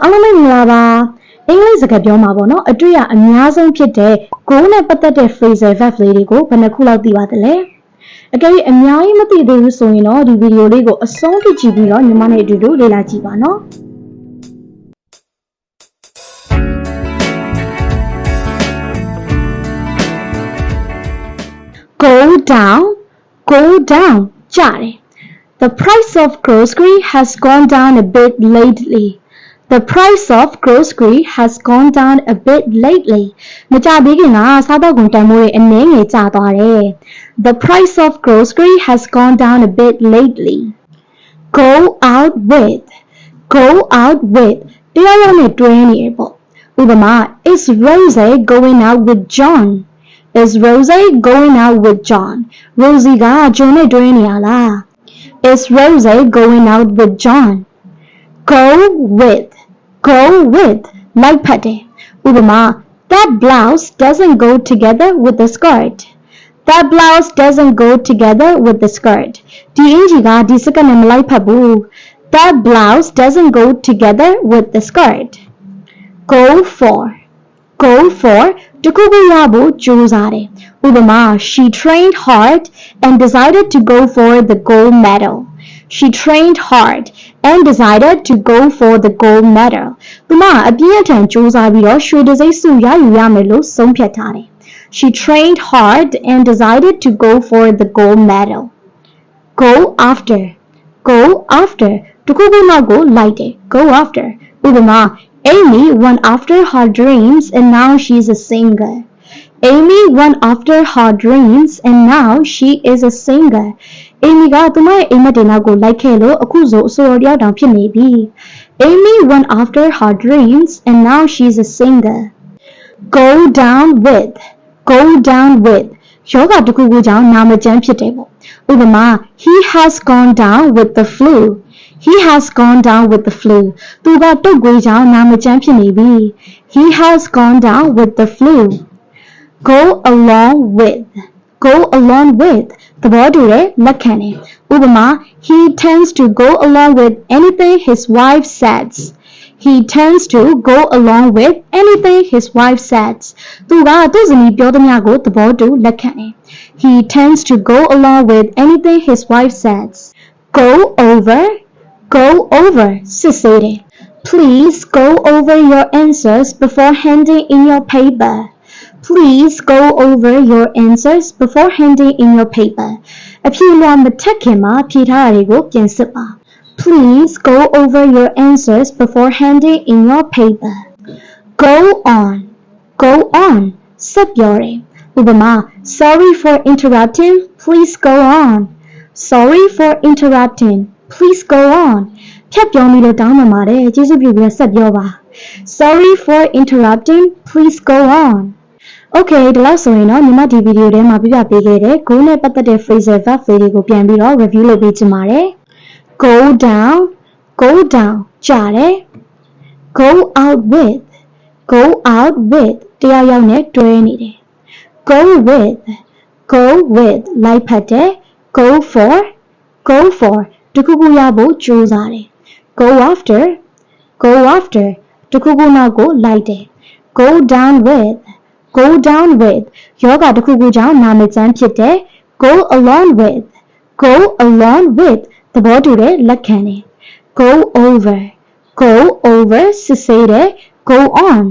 အားလုံးပဲမင်္ဂလာပါအင်္ဂလိပ်စကားပြောမှာပေါ့နော်အတွေ့အများဆုံးဖြစ်တဲ့ go နဲ့ပတ်သက်တဲ့ phrasal verb လေးတွေကိုဘယ်နှခုလောက်သိပါသလဲအကယ်၍အများကြီးမသိသေးဘူးဆိုရင်တော့ဒီဗီဒီယိုလေးကိုအဆုံးထိကြည့်ပြီးတော့ညီမနဲ့အတူတူလေ့လာကြည့်ပါနော်go down ကြတယ် The price of grocery has gone down a bit lately. The price of grocery has gone down a bit lately. မကြသေးခင်ကစားသောက်ကုန်တန်ဖိုးတွေအနည်းငယ်ကျသွားတယ် The price of grocery has gone down a bit lately. Go out with တယောက်ယောက်နဲ့တွဲနေတယ်ပေါ့ဥပမာ Is Rose going out with John? Is Rose going out with John? Rosie က John နဲ့တွဲနေရလား Is Rose going out with John? Go with လိုက်ဖတ်တယ်ဥပမာ That blouse doesn't go together with the skirt. That blouse doesn't go together with the skirt. ဒီအင်ဂျီကဒီစကတ်နဲ့မလိုက်ဖတ်ဘူး That blouse doesn't go together with the skirt. Go for တခုခုရဖို့ကြိုးစားတယ်ဥပမာ She trained hard and decided to go for the gold medal. She trained hard and decided to go for the gold medal. သူမအပြင်းအထန်ကြိုးစားပြီးတော့ရွှေတံဆိပ်ဆုရယူရမယ်လို့ဆုံးဖြတ်ထားတယ် She trained hard and decided to go for the gold medal. Go after တခုခုနောက်ကိုလိုက်တယ် Go after ဥပမာAmy went after her dreams and now she's a singer. Amy went after her dreams and now she is a singer. Amy ကသူမရဲ့အိမ်မက်တွေနောက်ကိုလိုက်ခဲ့လို့အခုဆိုအဆိုတော်တယောက်တောင်ဖြစ်နေပြီ Amy went after her dreams and now she's a singer. Go down with ယောဂတစ်ခုခုကြောင့်နာမကျန်းဖြစ်တယ်ပေါ့ဥပမာ He has gone down with the flu. He has gone down with the flu. သူကတုပ်ကွေးကြောင့်နာမကျန်းဖြစ်နေပြီ He has gone down with the flu. Go along with သဘောတူတဲ့လက်ခံတယ်ဥပမာ He tends to go along with anything his wife says. He tends to go along with anything his wife says. သူကသူ့ဇနီးပြောသမျှကိုသဘောတူလက်ခံတယ် He tends to go along with anything his wife says. Go over စစ်ဆေးတယ် Please go over your answers before handing in your paper. Please go over your answers before handing in your paper. အဖြေလွှာမထက်ခင်မှာဖြေထားတာတွေကိုပြန်စစ်ပါ Please go over your answers before handing in your paper. Go on ဆက်ပြောတယ်ဥပမာ Sorry for interrupting. Please go on. Sorry for interrupting. Please go on. ဖြတ်ပြောပြီးတော့တောင်းပန်ပါတယ်ကျေးဇူးပြုပြီးဆက်ပြောပါ Sorry for interrupting. Please go on. Okay ဒီလောက်ဆိုရင်တော့ညီမဒီဗီဒီယိုထဲမှာပြပြပေးခဲ့တဲ့ go နဲ့ပတ်သက်တဲ့ phrasal verb တွေကိုပြန်ပြီးတော့ review လုပ်ပေးချင်ပါတယ် Go down ကြတယ် Go out with တယောက်ယောက်နဲ့တွဲနေတယ် Go with လိုက်ဖတ်တယ် Go for တခုခုရဖို့ကြိုးစားတယ် Go after တခုခုနောက်ကိုလိုက်တယ် Go down with ယောဂတစ်ခုခုကြောင့်နာမကျန်းဖြစ်တယ် Go along with သဘောတူတဲ့လက်ခံတယ် Go over စစ်ဆေးတယ် Go on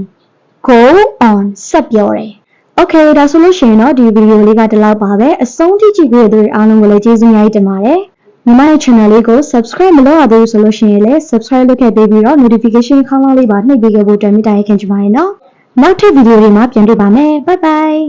ဆက်ပြောတယ် Okay ဒါဆိုလို့ရှိရင်တော့ဒီဗီဒီယိုလေးကဒီလောက်ပါပဲအဆုံးထိကြည့်ခဲ့တဲ့အားလုံးကိုလည်းကျေးဇူးများတင်ပါတယ်ညီမရဲ့ channel လေးကို subscribe မလုပ်ရသေးဘူးဆိုလို့ရှိရင်လည်း subscribe လုပ်ခဲ့ပေးပြီးတော့ notification ခေါင်းလောင်းလေးပါနှိပ်ပေးခဲ့ဖို့အတွက်မေတ္တာရပ်ခံချင်ပါတယ်နော်နောက်ထပ်ဗီဒီယိုတွေမှာပြန်တွေ့ပါမယ် bye bye